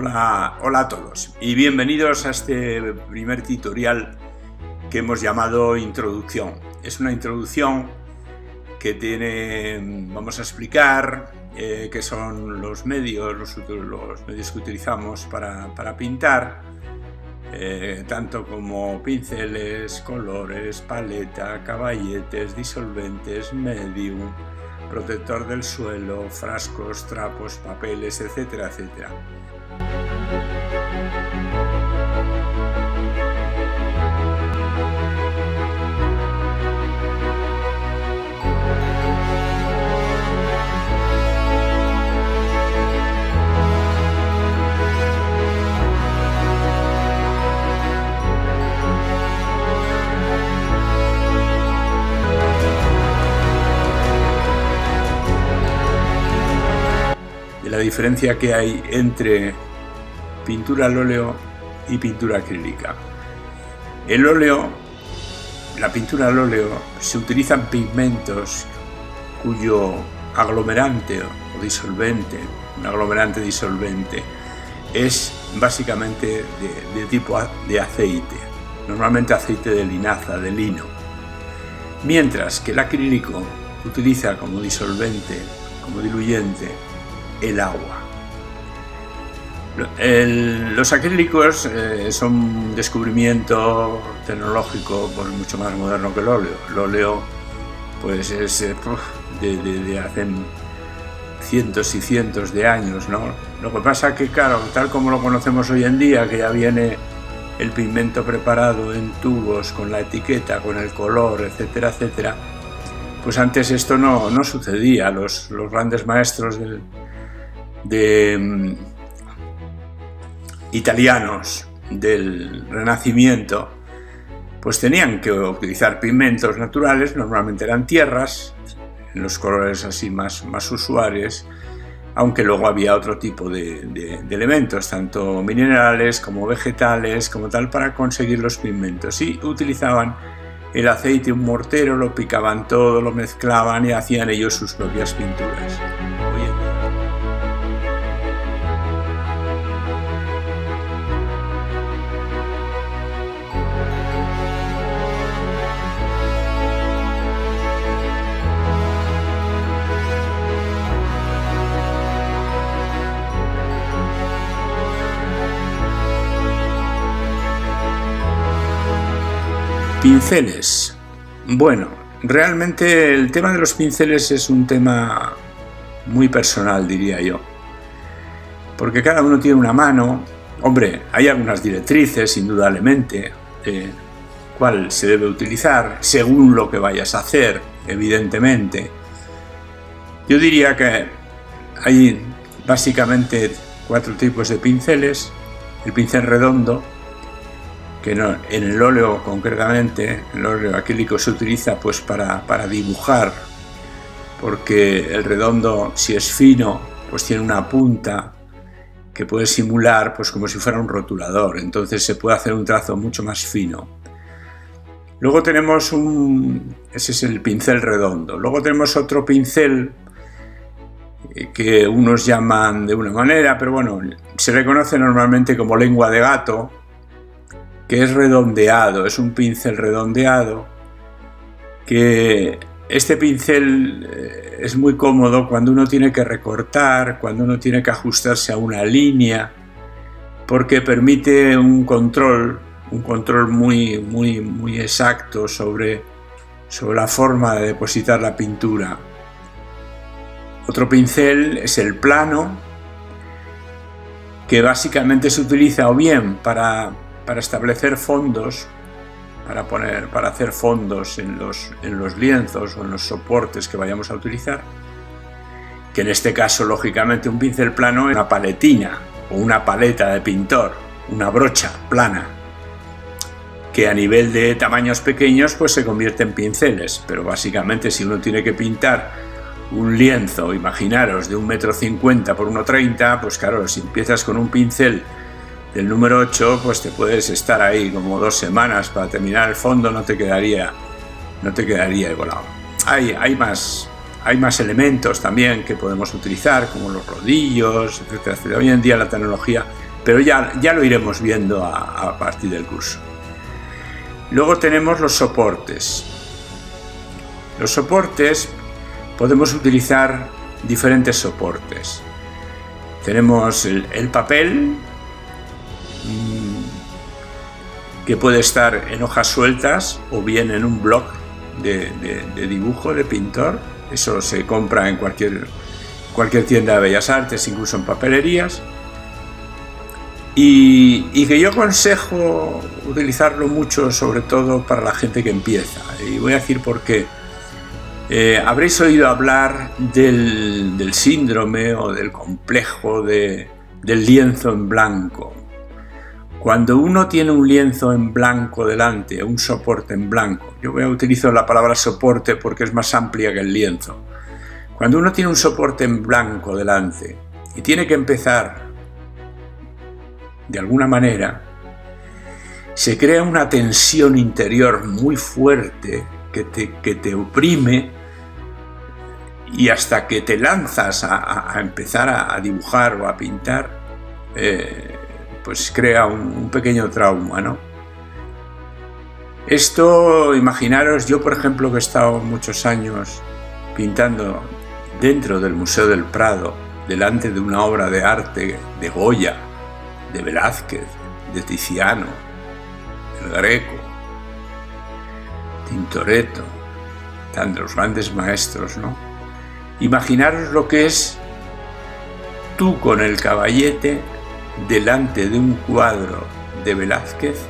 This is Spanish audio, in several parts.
Hola a todos y bienvenidos a este primer tutorial que hemos llamado Introducción. Es una introducción que vamos a explicar qué son los medios que utilizamos para pintar, tanto como pinceles, colores, paleta, caballetes, disolventes, medium, protector del suelo, frascos, trapos, papeles, etcétera, etcétera. La diferencia que hay entre pintura al óleo y pintura acrílica. La pintura al óleo, se utilizan pigmentos cuyo aglomerante o disolvente, un aglomerante disolvente, es básicamente de tipo de aceite, normalmente aceite de linaza, de lino, mientras que el acrílico utiliza como disolvente, como diluyente, el agua. Los acrílicos son un descubrimiento tecnológico mucho más moderno que el óleo. El óleo pues es de hace cientos y cientos de años, ¿no? Lo que pasa es que, claro, tal como lo conocemos hoy en día, que ya viene el pigmento preparado en tubos con la etiqueta, con el color, etcétera, etcétera, pues antes esto no sucedía. Los grandes maestros italianos del Renacimiento pues tenían que utilizar pigmentos naturales, normalmente eran tierras, en los colores así más usuales, aunque luego había otro tipo de elementos, tanto minerales como vegetales, como tal, para conseguir los pigmentos, y utilizaban el aceite, un mortero, lo picaban todo, lo mezclaban y hacían ellos sus propias pinturas. Pinceles. Bueno, realmente el tema de los pinceles es un tema muy personal, diría yo, porque cada uno tiene una mano. Hombre, hay algunas directrices, indudablemente, de cuál se debe utilizar según lo que vayas a hacer, evidentemente. Yo diría que hay básicamente 4 tipos de pinceles. El pincel redondo, que no, en el óleo concretamente, el óleo acrílico se utiliza pues para dibujar, porque el redondo, si es fino, pues tiene una punta que puede simular pues como si fuera un rotulador, entonces se puede hacer un trazo mucho más fino. Luego tenemos ese es el pincel redondo. Luego tenemos otro pincel que unos llaman de una manera, pero bueno, se le conoce normalmente como lengua de gato, que es redondeado, es un pincel redondeado, que este pincel es muy cómodo cuando uno tiene que recortar, cuando uno tiene que ajustarse a una línea, porque permite un control muy exacto sobre la forma de depositar la pintura. Otro pincel es el plano, que básicamente se utiliza o bien para establecer fondos, para hacer fondos en los lienzos o en los soportes que vayamos a utilizar, que en este caso, lógicamente, un pincel plano es una paletina o una paleta de pintor, una brocha plana, que a nivel de tamaños pequeños pues se convierte en pinceles, pero básicamente si uno tiene que pintar un lienzo, imaginaros, de 1,50 m por 1,30 m, pues claro, si empiezas con un pincel del número 8, pues te puedes estar ahí como 2 semanas para terminar el fondo, no te quedaría igualado. Hay más elementos también que podemos utilizar, como los rodillos, etcétera, etcétera. Hoy en día la tecnología pero ya lo iremos viendo a partir del curso. Luego tenemos los soportes. Los soportes, podemos utilizar diferentes soportes. Tenemos el papel, que puede estar en hojas sueltas o bien en un bloc de dibujo, de pintor. Eso se compra en cualquier tienda de bellas artes, incluso en papelerías. Y que yo aconsejo utilizarlo mucho, sobre todo para la gente que empieza. Y voy a decir por qué. Habréis oído hablar del síndrome o del complejo del lienzo en blanco. Cuando uno tiene un lienzo en blanco delante, un soporte en blanco, yo voy a utilizar la palabra soporte porque es más amplia que el lienzo. Cuando uno tiene un soporte en blanco delante y tiene que empezar de alguna manera, se crea una tensión interior muy fuerte que te oprime, y hasta que te lanzas a empezar a dibujar o a pintar, pues crea un pequeño trauma, ¿no? Esto, imaginaros, yo por ejemplo, que he estado muchos años pintando dentro del Museo del Prado, delante de una obra de arte de Goya, de Velázquez, de Tiziano, el Greco, Tintoretto, tan de los grandes maestros, ¿no? Imaginaros lo que es tú con el caballete delante de un cuadro de Velázquez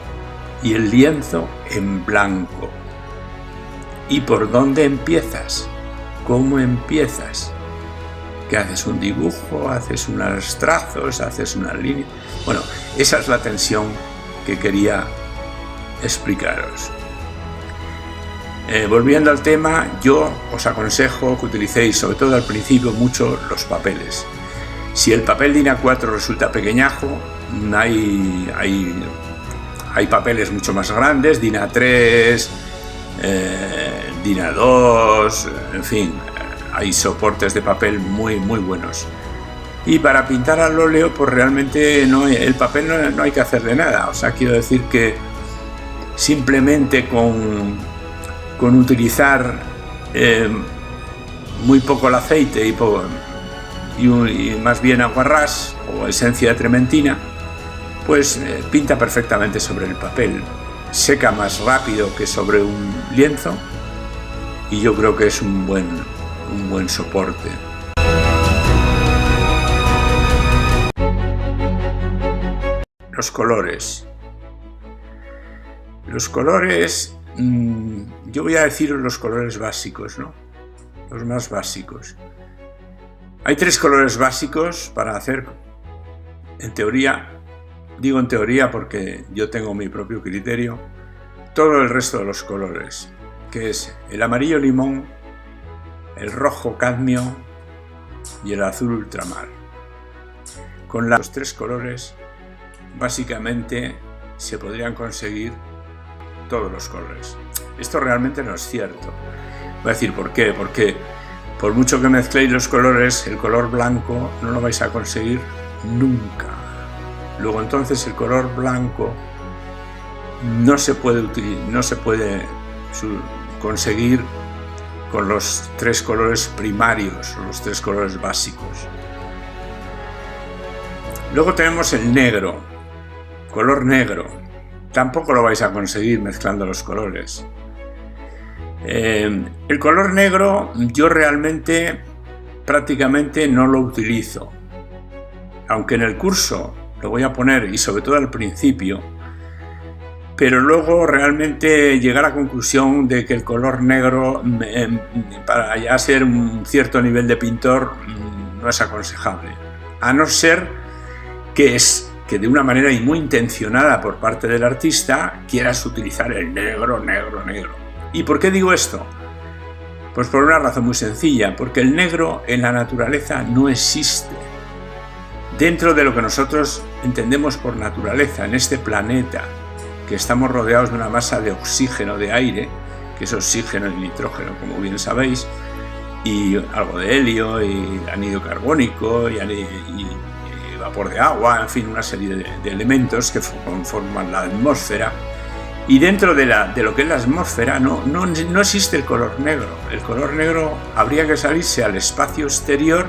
y el lienzo en blanco. ¿Y por dónde empiezas? ¿Cómo empiezas? ¿Qué haces? ¿Un dibujo? ¿Haces unos trazos? ¿Haces una línea? Bueno, esa es la tensión que quería explicaros. Volviendo al tema, yo os aconsejo que utilicéis, sobre todo al principio, mucho los papeles. Si el papel DIN A4 resulta pequeñajo, hay papeles mucho más grandes, DIN A3, DIN A2, en fin, hay soportes de papel muy buenos. Y para pintar al óleo, pues realmente el papel no hay que hacerle nada. O sea, quiero decir que simplemente con utilizar muy poco el aceite y más bien aguarrás o esencia de trementina, pues pinta perfectamente sobre el papel. Seca más rápido que sobre un lienzo y yo creo que es un buen soporte. Los colores. Los colores, yo voy a deciros los colores básicos, ¿no? Los más básicos. Hay 3 colores básicos para hacer, en teoría, digo en teoría porque yo tengo mi propio criterio, todo el resto de los colores, que es el amarillo limón, el rojo cadmio y el azul ultramar. Con los 3 colores, básicamente, se podrían conseguir todos los colores. Esto realmente no es cierto. Voy a decir por qué. Porque por mucho que mezcléis los colores, el color blanco no lo vais a conseguir nunca. Luego entonces el color blanco no se puede conseguir con los 3 colores primarios, los 3 colores básicos. Luego tenemos el negro, color negro. Tampoco lo vais a conseguir mezclando los colores. El color negro yo realmente prácticamente no lo utilizo, aunque en el curso lo voy a poner y sobre todo al principio, pero luego realmente llegué a la conclusión de que el color negro para ya ser un cierto nivel de pintor no es aconsejable, a no ser que de una manera muy intencionada por parte del artista quieras utilizar el negro. ¿Y por qué digo esto? Pues por una razón muy sencilla, porque el negro en la naturaleza no existe. Dentro de lo que nosotros entendemos por naturaleza en este planeta, que estamos rodeados de una masa de oxígeno, de aire, que es oxígeno y nitrógeno, como bien sabéis, y algo de helio y anhídrido carbónico y vapor de agua, en fin, una serie de elementos que conforman la atmósfera. Y dentro de lo que es la atmósfera no existe el color negro. El color negro habría que salirse al espacio exterior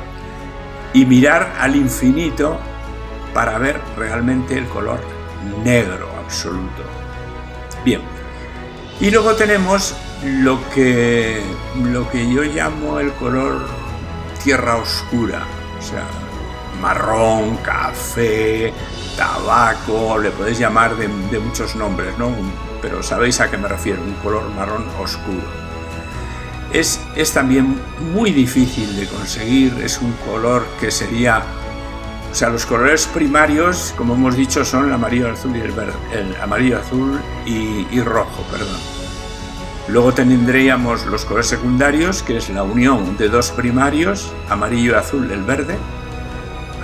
y mirar al infinito para ver realmente el color negro absoluto. Bien, y luego tenemos lo que yo llamo el color tierra oscura, o sea, marrón, café, tabaco, le podéis llamar de muchos nombres, ¿no? Pero sabéis a qué me refiero, un color marrón oscuro. Es también muy difícil de conseguir, es un color que sería... O sea, los colores primarios, como hemos dicho, son el amarillo, el azul y el verde, el amarillo, azul y rojo, perdón. Luego tendríamos los colores secundarios, que es la unión de dos primarios, amarillo y azul el verde,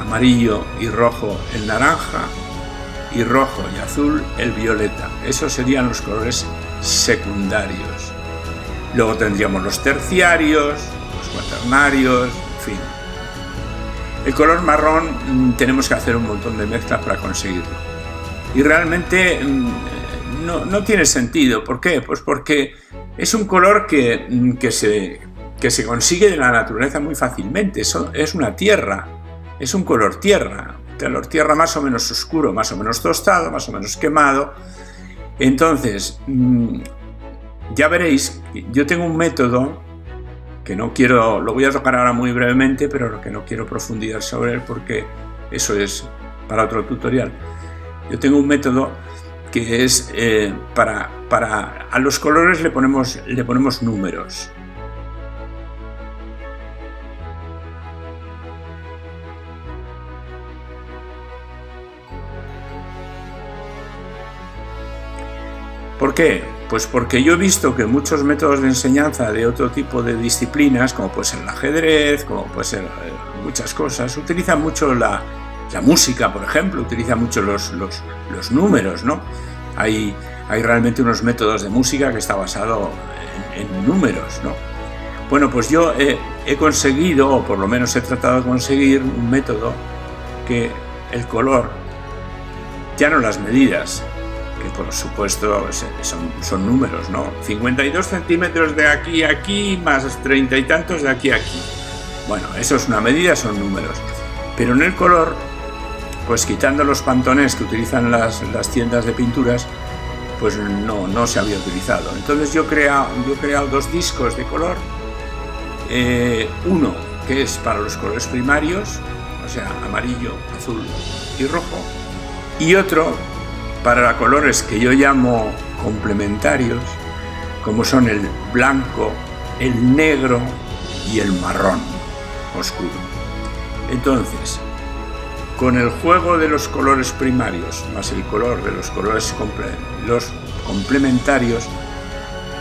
amarillo y rojo el naranja, y rojo y azul el violeta. Esos serían los colores secundarios. Luego tendríamos los terciarios, los cuaternarios, en fin. El color marrón tenemos que hacer un montón de mezclas para conseguirlo. Y realmente no tiene sentido. ¿Por qué? Pues porque es un color que se consigue de la naturaleza muy fácilmente. Es una tierra, es un color tierra más o menos oscuro, más o menos tostado, más o menos quemado. Entonces, ya veréis, yo tengo un método que no quiero, lo voy a tocar ahora muy brevemente, pero lo que no quiero profundizar sobre él porque eso es para otro tutorial. Yo tengo un método que es a los colores le ponemos números. ¿Por qué? Pues porque yo he visto que muchos métodos de enseñanza de otro tipo de disciplinas, como puede ser el ajedrez, como puede ser muchas cosas, utilizan mucho la música, por ejemplo, utilizan mucho los números, ¿no? Hay realmente unos métodos de música que está basado en números, ¿no? Bueno, pues yo he conseguido, o por lo menos he tratado de conseguir un método que el color, ya no las medidas, que por supuesto son números, ¿no? 52 centímetros de aquí a aquí más 30 y tantos de aquí a aquí. Bueno, eso es una medida, son números. Pero en el color, pues quitando los pantonés que utilizan las tiendas de pinturas, pues no se había utilizado. Entonces yo he creado dos discos de color. Uno que es para los colores primarios, o sea, amarillo, azul y rojo. Y otro para colores que yo llamo complementarios, como son el blanco, el negro y el marrón oscuro. Entonces, con el juego de los colores primarios más el color de los colores los complementarios,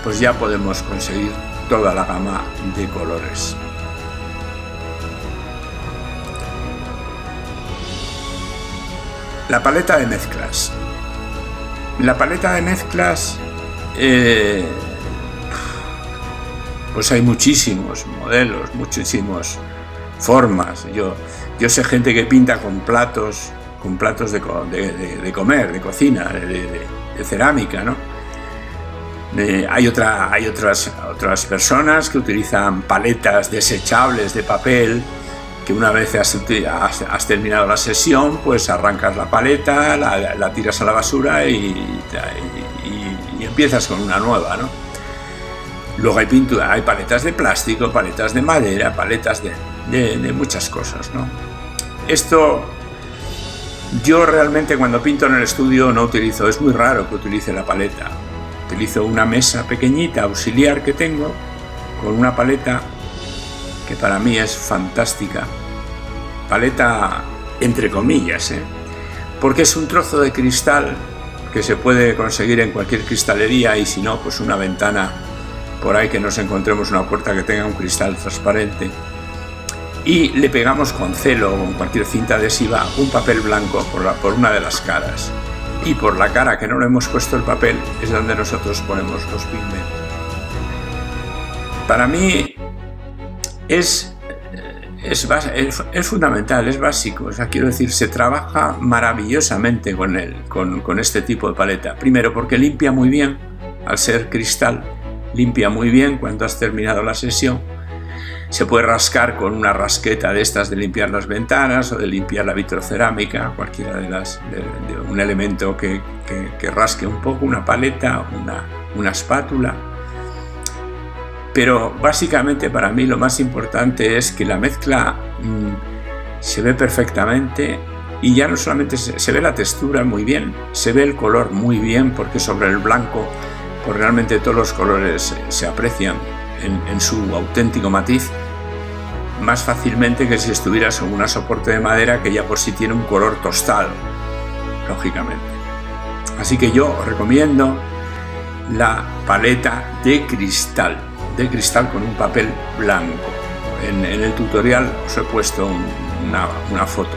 pues ya podemos conseguir toda la gama de colores. La paleta de mezclas. La paleta de mezclas, pues hay muchísimos modelos, muchísimas formas. Yo sé gente que pinta con platos de comer, de cocina, de cerámica, ¿no? Hay otras personas que utilizan paletas desechables de papel, que una vez has terminado la sesión, pues arrancas la paleta, la tiras a la basura y empiezas con una nueva, ¿no? Luego hay pintura, hay paletas de plástico, paletas de madera, paletas de muchas cosas, ¿no? Esto yo realmente cuando pinto en el estudio no utilizo, es muy raro que utilice la paleta. Utilizo una mesa pequeñita auxiliar que tengo con una paleta que para mí es fantástica. Paleta entre comillas, porque es un trozo de cristal que se puede conseguir en cualquier cristalería, y si no, pues una ventana por ahí que nos encontremos una puerta que tenga un cristal transparente, y le pegamos con celo o con cualquier cinta adhesiva un papel blanco por una de las caras, y por la cara que no le hemos puesto el papel es donde nosotros ponemos los pigmentos. Para mí es es fundamental, es básico. O sea, quiero decir, se trabaja maravillosamente con este tipo de paleta. Primero, porque limpia muy bien, al ser cristal, limpia muy bien cuando has terminado la sesión. Se puede rascar con una rasqueta de estas de limpiar las ventanas o de limpiar la vitrocerámica, cualquiera de un elemento que rasque un poco, una paleta, una espátula. Pero básicamente para mí lo más importante es que la mezcla se ve perfectamente, y ya no solamente se ve la textura muy bien, se ve el color muy bien, porque sobre el blanco pues realmente todos los colores se aprecian en su auténtico matiz más fácilmente que si estuviera sobre un soporte de madera que ya por sí tiene un color tostado, lógicamente. Así que yo os recomiendo la paleta de cristal con un papel blanco. En el tutorial os he puesto una foto.